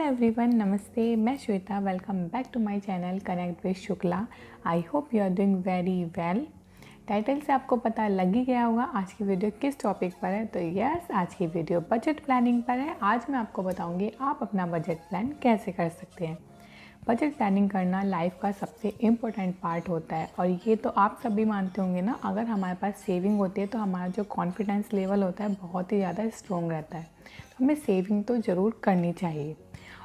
Everyone, नमस्ते। मैं Shweta. Welcome back to my channel connect with Shukla. I hope you are doing very well. Title से आपको पता लग ही गया होगा आज की वीडियो किस टॉपिक पर है। तो यस, आज की वीडियो बजट प्लानिंग पर है। आज मैं आपको बताऊंगी आप अपना बजट प्लान कैसे कर सकते हैं। बजट प्लानिंग करना लाइफ का सबसे इम्पोर्टेंट पार्ट होता है और ये तो आप सभी मानते होंगे ना। अगर हमारे पास सेविंग होती है तो हमारा जो कॉन्फिडेंस लेवल होता है बहुत ही ज़्यादा स्ट्रॉन्ग रहता है। तो हमें सेविंग तो ज़रूर करनी चाहिए।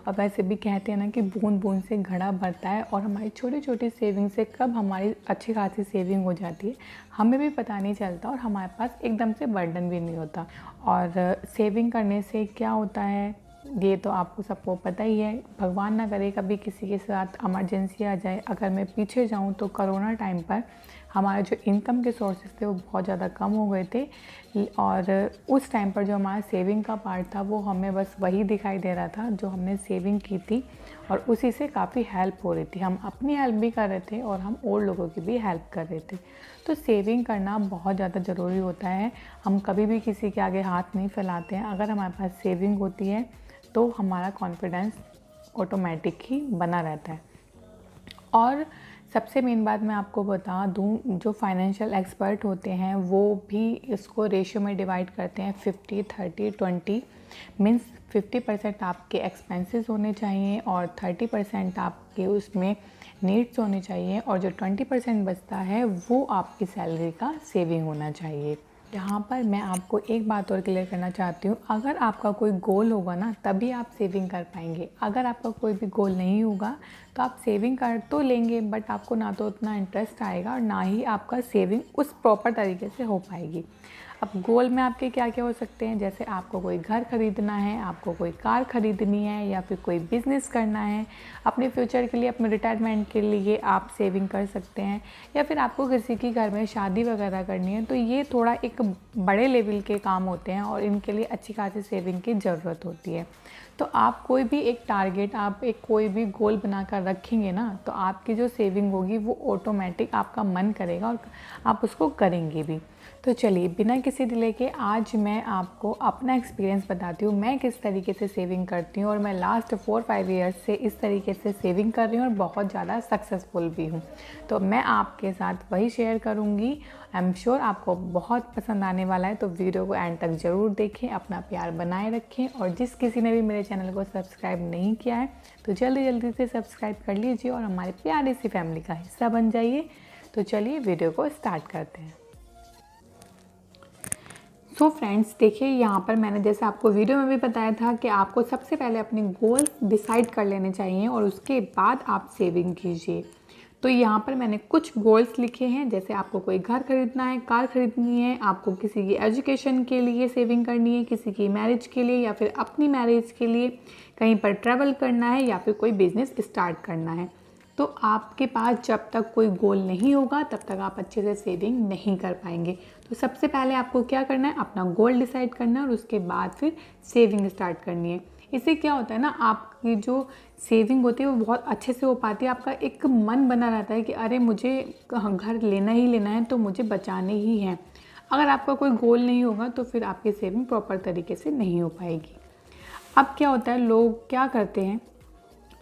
और वैसे भी कहते हैं ना कि बूंद बूंद से घड़ा भरता है, और हमारी छोटी छोटी सेविंग से कब हमारी अच्छी खासी सेविंग हो जाती है हमें भी पता नहीं चलता, और हमारे पास एकदम से बर्डन भी नहीं होता। और सेविंग करने से क्या होता है ये तो आपको सबको पता ही है। भगवान ना करे कभी किसी के साथ इमरजेंसी आ जाए। अगर मैं पीछे जाऊं तो कोरोना टाइम पर हमारे जो इनकम के सोर्सेज थे वो बहुत ज़्यादा कम हो गए थे, और उस टाइम पर जो हमारा सेविंग का पार्ट था वो हमें बस वही दिखाई दे रहा था जो हमने सेविंग की थी, और उसी से काफ़ी हेल्प हो रही थी। हम अपनी हेल्प भी कर रहे थे और हम और लोगों की भी हेल्प कर रहे थे। तो सेविंग करना बहुत ज़्यादा ज़रूरी होता है। हम कभी भी किसी के आगे हाथ नहीं फैलाते हैं। अगर हमारे पास सेविंग होती है तो हमारा कॉन्फिडेंस ऑटोमेटिक ही बना रहता है। और सबसे मेन बात मैं आपको बता दूं, जो फाइनेंशियल एक्सपर्ट होते हैं वो भी इसको रेशियो में डिवाइड करते हैं 50, 30, 20। मीन्स 50% आपके एक्सपेंसेस होने चाहिए और 30% आपके उसमें नीड्स होने चाहिए, और जो 20% बचता है वो आपकी सैलरी का सेविंग होना चाहिए। यहाँ पर मैं आपको एक बात और क्लियर करना चाहती हूँ, अगर आपका कोई गोल होगा ना तभी आप सेविंग कर पाएंगे। अगर आपका कोई भी गोल नहीं होगा तो आप सेविंग कर तो लेंगे, बट आपको ना तो उतना इंटरेस्ट आएगा और ना ही आपका सेविंग उस प्रॉपर तरीके से हो पाएगी। अब गोल में आपके क्या क्या हो सकते हैं, जैसे आपको कोई घर खरीदना है, आपको कोई कार खरीदनी है, या फिर कोई बिज़नेस करना है अपने फ्यूचर के लिए, अपने रिटायरमेंट के लिए आप सेविंग कर सकते हैं, या फिर आपको किसी की घर में शादी वगैरह करनी है। तो ये थोड़ा एक बड़े लेवल के काम होते हैं और इनके लिए अच्छी खासी सेविंग की ज़रूरत होती है। तो आप कोई भी एक टारगेट, आप एक कोई भी गोल बनाकर रखेंगे ना तो आपकी जो सेविंग होगी वो ऑटोमेटिक आपका मन करेगा और आप उसको करेंगे भी। तो चलिए बिना किसी डिले के आज मैं आपको अपना एक्सपीरियंस बताती हूँ मैं किस तरीके से सेविंग करती हूँ, और मैं लास्ट 4-5 ईयर्स से इस तरीके से सेविंग कर रही हूँ और बहुत ज़्यादा सक्सेसफुल भी हूँ। तो मैं आपके साथ वही शेयर करूँगी। आई एम श्योर आपको बहुत पसंद आने वाला है, तो वीडियो को एंड तक ज़रूर देखें, अपना प्यार बनाए रखें, और जिस किसी ने भी मेरे चैनल को सब्सक्राइब नहीं किया है तो जल्दी जल्दी से सब्सक्राइब कर लीजिए और हमारे प्यारी सी फैमिली का हिस्सा बन जाइए। तो चलिए वीडियो को स्टार्ट करते हैं। सो फ्रेंड्स, देखिए यहाँ पर मैंने जैसे आपको वीडियो में भी बताया था कि आपको सबसे पहले अपने गोल्स डिसाइड कर लेने चाहिए और उसके बाद आप सेविंग कीजिए। तो यहाँ पर मैंने कुछ गोल्स लिखे हैं, जैसे आपको कोई घर खरीदना है, कार खरीदनी है, आपको किसी की एजुकेशन के लिए सेविंग करनी है, किसी की मैरिज के लिए या फिर अपनी मैरिज के लिए, कहीं पर ट्रैवल करना है, या फिर कोई बिज़नेस स्टार्ट करना है। तो आपके पास जब तक कोई गोल नहीं होगा तब तक आप अच्छे से सेविंग नहीं कर पाएंगे। तो सबसे पहले आपको क्या करना है, अपना गोल डिसाइड करना है और उसके बाद फिर सेविंग स्टार्ट करनी है। इससे क्या होता है ना, आपकी जो सेविंग होती है वो बहुत अच्छे से हो पाती है। आपका एक मन बना रहता है कि अरे मुझे घर लेना ही लेना है तो मुझे बचाने ही हैं। अगर आपका कोई गोल नहीं होगा तो फिर आपकी सेविंग प्रॉपर तरीके से नहीं हो पाएगी। अब क्या होता है, लोग क्या करते हैं,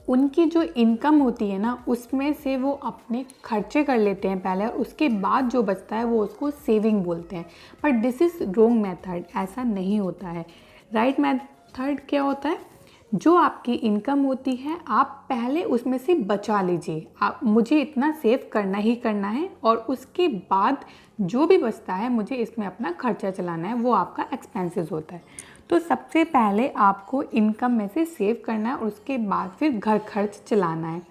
उनकी जो इनकम होती है ना उसमें से वो अपने खर्चे कर लेते हैं पहले, और उसके बाद जो बचता है वो उसको सेविंग बोलते हैं। But this is wrong method. ऐसा नहीं होता है। राइट मेथड क्या होता है, जो आपकी इनकम होती है आप पहले उसमें से बचा लीजिए। आप मुझे इतना सेव करना ही करना है, और उसके बाद जो भी बचता है मुझे इसमें अपना खर्चा चलाना है, वो आपका एक्सपेंसेस होता है। तो सबसे पहले आपको इनकम में से सेव करना है और उसके बाद फिर घर खर्च चलाना है।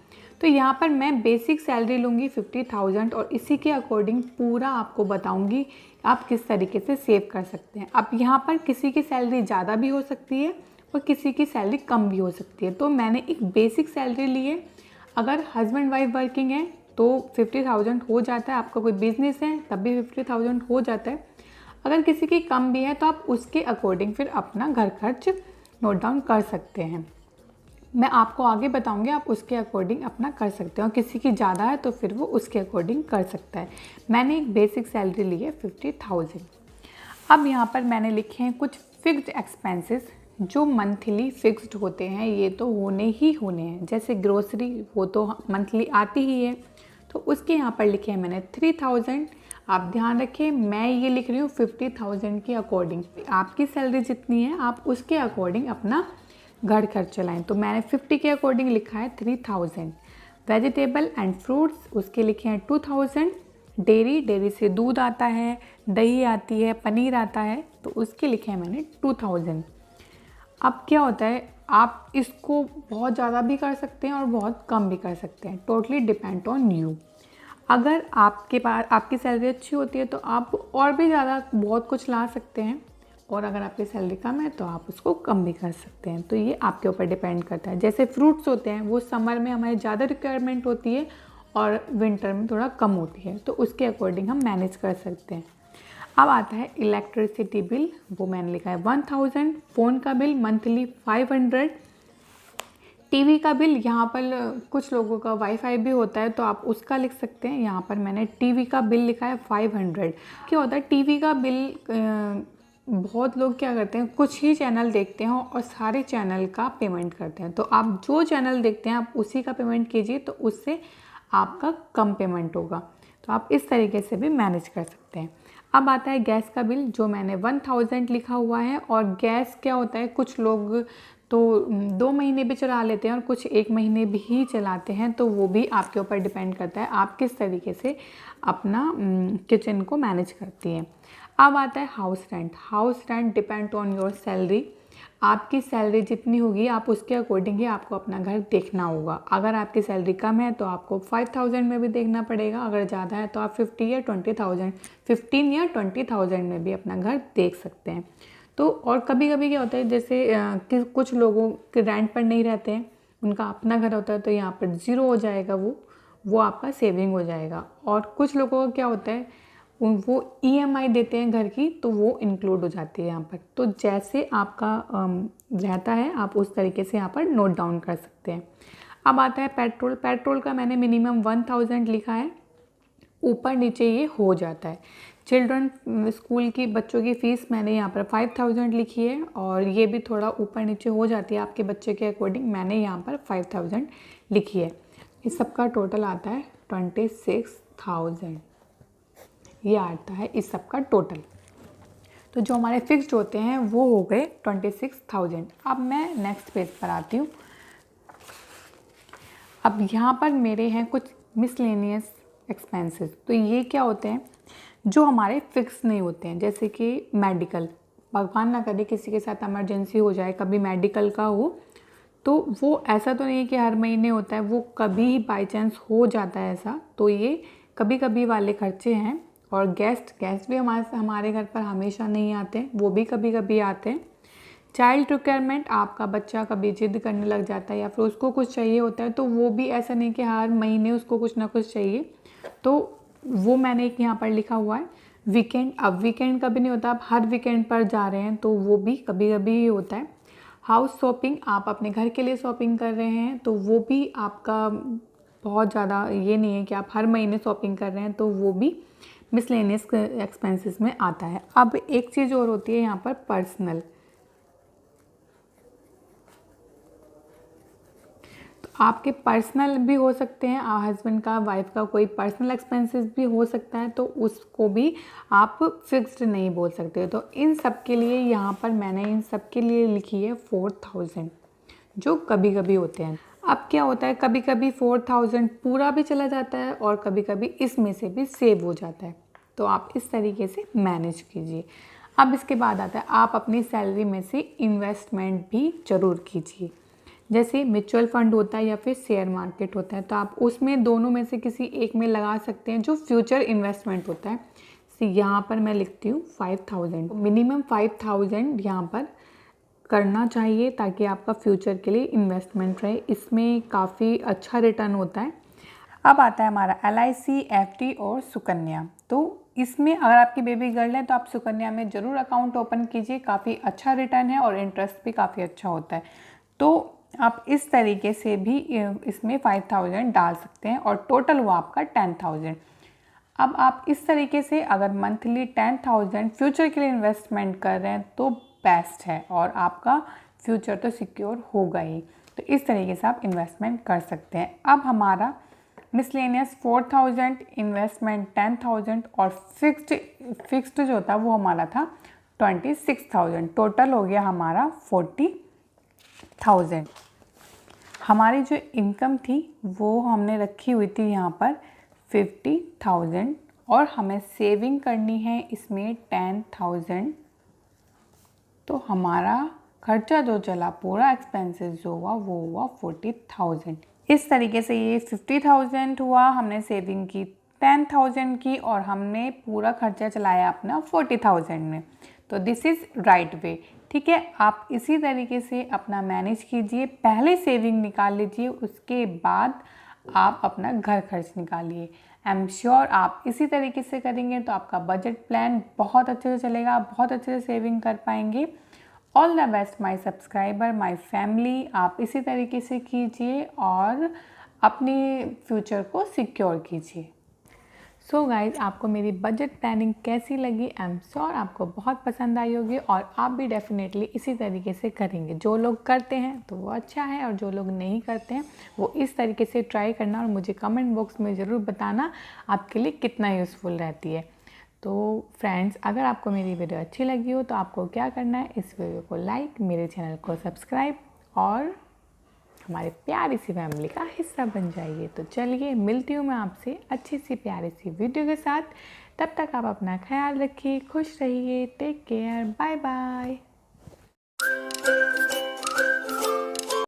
तो यहाँ पर मैं बेसिक सैलरी लूँगी 50,000, और इसी के अकॉर्डिंग पूरा आपको बताऊँगी आप किस तरीके से सेव कर सकते हैं। अब यहाँ पर किसी की सैलरी ज़्यादा भी हो सकती है और किसी की सैलरी कम भी हो सकती है। तो मैंने एक बेसिक सैलरी ली है। अगर हस्बैंड वाइफ वर्किंग है तो 50,000 हो जाता है, आपका कोई बिजनेस है तब भी 50,000 हो जाता है। अगर किसी की कम भी है तो आप उसके अकॉर्डिंग फिर अपना घर खर्च नोट डाउन कर सकते हैं। मैं आपको आगे बताऊंगी, आप उसके अकॉर्डिंग अपना कर सकते हो। और किसी की ज़्यादा है तो फिर वो उसके अकॉर्डिंग कर सकता है। मैंने एक बेसिक सैलरी ली है 50,000। अब यहाँ पर मैंने लिखे हैं कुछ फिक्स्ड एक्सपेंसेस जो मंथली फिक्स्ड होते हैं ये तो होने ही होने हैं। जैसे ग्रोसरी वो तो मंथली आती ही है, तो उसके यहाँ पर लिखे हैं मैंने 3000। आप ध्यान रखें, मैं ये लिख रही हूँ 50,000 के अकॉर्डिंग। आपकी सैलरी जितनी है आप उसके अकॉर्डिंग अपना घर खर्च चलाएं। तो मैंने 50 के अकॉर्डिंग लिखा है 3000। वेजिटेबल एंड फ्रूट्स उसके लिखे हैं 2000। डेयरी से दूध आता है, दही आती है, पनीर आता है, तो उसके लिखे हैं मैंने 2000। अब क्या होता है, आप इसको बहुत ज़्यादा भी कर सकते हैं और बहुत कम भी कर सकते हैं, टोटली डिपेंड ऑन यू। अगर आपके पास आपकी सैलरी अच्छी होती है तो आप और भी ज़्यादा बहुत कुछ ला सकते हैं, और अगर आपकी सैलरी कम है तो आप उसको कम भी कर सकते हैं। तो ये आपके ऊपर डिपेंड करता है। जैसे फ्रूट्स होते हैं वो समर में हमारी ज़्यादा रिक्वायरमेंट होती है और विंटर में थोड़ा कम होती है, तो उसके अकॉर्डिंग हम मैनेज कर सकते हैं। अब आता है इलेक्ट्रिसिटी बिल, वो मैंने लिखा है 1000। फ़ोन का बिल मंथली 500। टीवी का बिल, यहाँ पर कुछ लोगों का वाईफाई भी होता है तो आप उसका लिख सकते हैं। यहाँ पर मैंने टीवी का बिल लिखा है 500। क्या होता है टीवी का बिल, बहुत लोग क्या करते हैं, कुछ ही चैनल देखते हैं और सारे चैनल का पेमेंट करते हैं। तो आप जो चैनल देखते हैं आप उसी का पेमेंट कीजिए, तो उससे आपका कम पेमेंट होगा। तो आप इस तरीके से भी मैनेज कर सकते हैं। अब आता है गैस का बिल, जो मैंने 1000 लिखा हुआ है। और गैस क्या होता है, कुछ लोग तो 2 महीने भी चला लेते हैं और कुछ 1 महीने भी ही चलाते हैं, तो वो भी आपके ऊपर डिपेंड करता है आप किस तरीके से अपना किचन को मैनेज करती हैं। अब आता है house rent. House rent depend on your salary. आपकी सैलरी जितनी होगी आप उसके अकॉर्डिंग ही आपको अपना घर देखना होगा। अगर आपकी सैलरी कम है तो आपको 5000 में भी देखना पड़ेगा, अगर ज़्यादा है तो आप 15 या 20,000 में भी अपना घर देख सकते हैं। तो और कभी कभी क्या होता है, जैसे कि कुछ लोगों के रेंट पर नहीं रहते हैं, उनका अपना घर होता है, तो यहाँ पर ज़ीरो हो जाएगा, वो आपका सेविंग हो जाएगा। और कुछ लोगों का क्या होता है, वो ईएमआई देते हैं घर की, तो वो इंक्लूड हो जाती है यहाँ पर। तो जैसे आपका रहता है आप उस तरीके से यहाँ पर नोट डाउन कर सकते हैं। अब आता है पेट्रोल। पेट्रोल का मैंने मिनिमम 1000 लिखा है, ऊपर नीचे ये हो जाता है। चिल्ड्रन स्कूल की बच्चों की फ़ीस मैंने यहाँ पर 5000 लिखी है, और ये भी थोड़ा ऊपर नीचे हो जाती है आपके बच्चे के अकॉर्डिंग। मैंने यहाँ पर 5000 लिखी है। इस सब का टोटल आता है 26,000। ये आता है इस सब का टोटल। तो जो हमारे फिक्स्ड होते हैं वो हो गए 26,000। अब मैं नेक्स्ट पेज पर आती हूँ। अब यहाँ पर मेरे हैं कुछ मिसलेनियस एक्सपेंसेस। तो ये क्या होते हैं, जो हमारे फिक्स नहीं होते हैं। जैसे कि मेडिकल, भगवान ना करे किसी के साथ इमरजेंसी हो जाए, कभी मेडिकल का हो, तो वो ऐसा तो नहीं है कि हर महीने होता है, वो कभी ही बाई चांस हो जाता है ऐसा। तो ये कभी कभी वाले खर्चे हैं। और गेस्ट भी हमारे घर पर हमेशा नहीं आते, वो भी कभी कभी आते हैं। चाइल्ड रिक्वायरमेंट, आपका बच्चा कभी जिद करने लग जाता है या फिर उसको कुछ चाहिए होता है, तो वो भी ऐसा नहीं कि हर महीने उसको कुछ ना कुछ चाहिए, तो वो मैंने एक यहाँ पर लिखा हुआ है। वीकेंड, अब वीकेंड कभी नहीं होता, आप हर वीकेंड पर जा रहे हैं, तो वो भी कभी कभी ही होता है। हाउस शॉपिंग, आप अपने घर के लिए शॉपिंग कर रहे हैं, तो वो भी आपका बहुत ज़्यादा ये नहीं है कि आप हर महीने शॉपिंग कर रहे हैं, तो वो भी मिसलेनियस एक्सपेंसेस में आता है। अब एक चीज़ और होती है यहाँ पर पर्सनल। तो आपके पर्सनल भी हो सकते हैं, हस्बैंड का, वाइफ का कोई पर्सनल एक्सपेंसेस भी हो सकता है, तो उसको भी आप फिक्स्ड नहीं बोल सकते। तो इन सब के लिए यहाँ पर मैंने इन सब के लिए लिखी है 4000, जो कभी कभी होते हैं। अब क्या होता है, कभी कभी 4000 पूरा भी चला जाता है और कभी कभी इसमें से भी सेव हो जाता है, तो आप इस तरीके से मैनेज कीजिए। अब इसके बाद आता है, आप अपनी सैलरी में से इन्वेस्टमेंट भी ज़रूर कीजिए। जैसे म्यूचुअल फंड होता है या फिर शेयर मार्केट होता है, तो आप उसमें दोनों में से किसी एक में लगा सकते हैं, जो फ्यूचर इन्वेस्टमेंट होता है। यहाँ पर मैं लिखती हूँ 5000, मिनिमम 5000 यहाँ पर करना चाहिए, ताकि आपका फ्यूचर के लिए इन्वेस्टमेंट रहे। इसमें काफ़ी अच्छा रिटर्न होता है। अब आता है हमारा LIC, FD और सुकन्या। तो इसमें अगर आपकी बेबी गर्ल है तो आप सुकन्या में ज़रूर अकाउंट ओपन कीजिए, काफ़ी अच्छा रिटर्न है और इंटरेस्ट भी काफ़ी अच्छा होता है। तो आप इस तरीके से भी इसमें 5000 डाल सकते हैं और टोटल हुआ आपका 10,000। अब आप इस तरीके से अगर मंथली 10,000 फ्यूचर के लिए इन्वेस्टमेंट कर रहे हैं तो बेस्ट है, और आपका फ्यूचर तो सिक्योर होगा ही। तो इस तरीके से आप इन्वेस्टमेंट कर सकते हैं। अब हमारा मिसलेनियस 4000, इन्वेस्टमेंट 10,000 और फिक्स्ड जो था वो हमारा था 26,000। टोटल हो गया हमारा 40,000। हमारी जो इनकम थी वो हमने रखी हुई थी यहाँ पर 50,000 और हमें सेविंग करनी है इसमें 10,000। तो हमारा खर्चा जो चला, पूरा एक्सपेंसेस जो हुआ वो हुआ 40,000। इस तरीके से ये 50,000 हुआ, हमने सेविंग की 10,000 की और हमने पूरा खर्चा चलाया अपना 40,000 में। तो दिस इज़ राइट वे। ठीक है, आप इसी तरीके से अपना मैनेज कीजिए। पहले सेविंग निकाल लीजिए, उसके बाद आप अपना घर खर्च निकालिए। आई एम श्योर आप इसी तरीके से करेंगे तो आपका बजट प्लान बहुत अच्छे से चलेगा, आप बहुत अच्छे से सेविंग कर पाएंगे। All the best my subscriber, my family. आप इसी तरीके से कीजिए और अपनी फ्यूचर को सिक्योर कीजिए। सो गाइज, आपको मेरी बजट प्लानिंग कैसी लगी? आई एम श्योर आपको बहुत पसंद आई होगी और आप भी डेफिनेटली इसी तरीके से करेंगे। जो लोग करते हैं तो वो अच्छा है और जो लोग नहीं करते हैं वो इस तरीके से ट्राई करना और मुझे कमेंट बॉक्स में ज़रूर बताना आपके लिए कितना यूज़फुल रहती है। तो फ्रेंड्स, अगर आपको मेरी वीडियो अच्छी लगी हो तो आपको क्या करना है, इस वीडियो को लाइक, मेरे चैनल को सब्सक्राइब और हमारे प्यारी सी फैमिली का हिस्सा बन जाइए। तो चलिए, मिलती हूँ मैं आपसे अच्छी सी प्यारी सी वीडियो के साथ। तब तक आप अपना ख्याल रखिए, खुश रहिए, टेक केयर, बाय बाय।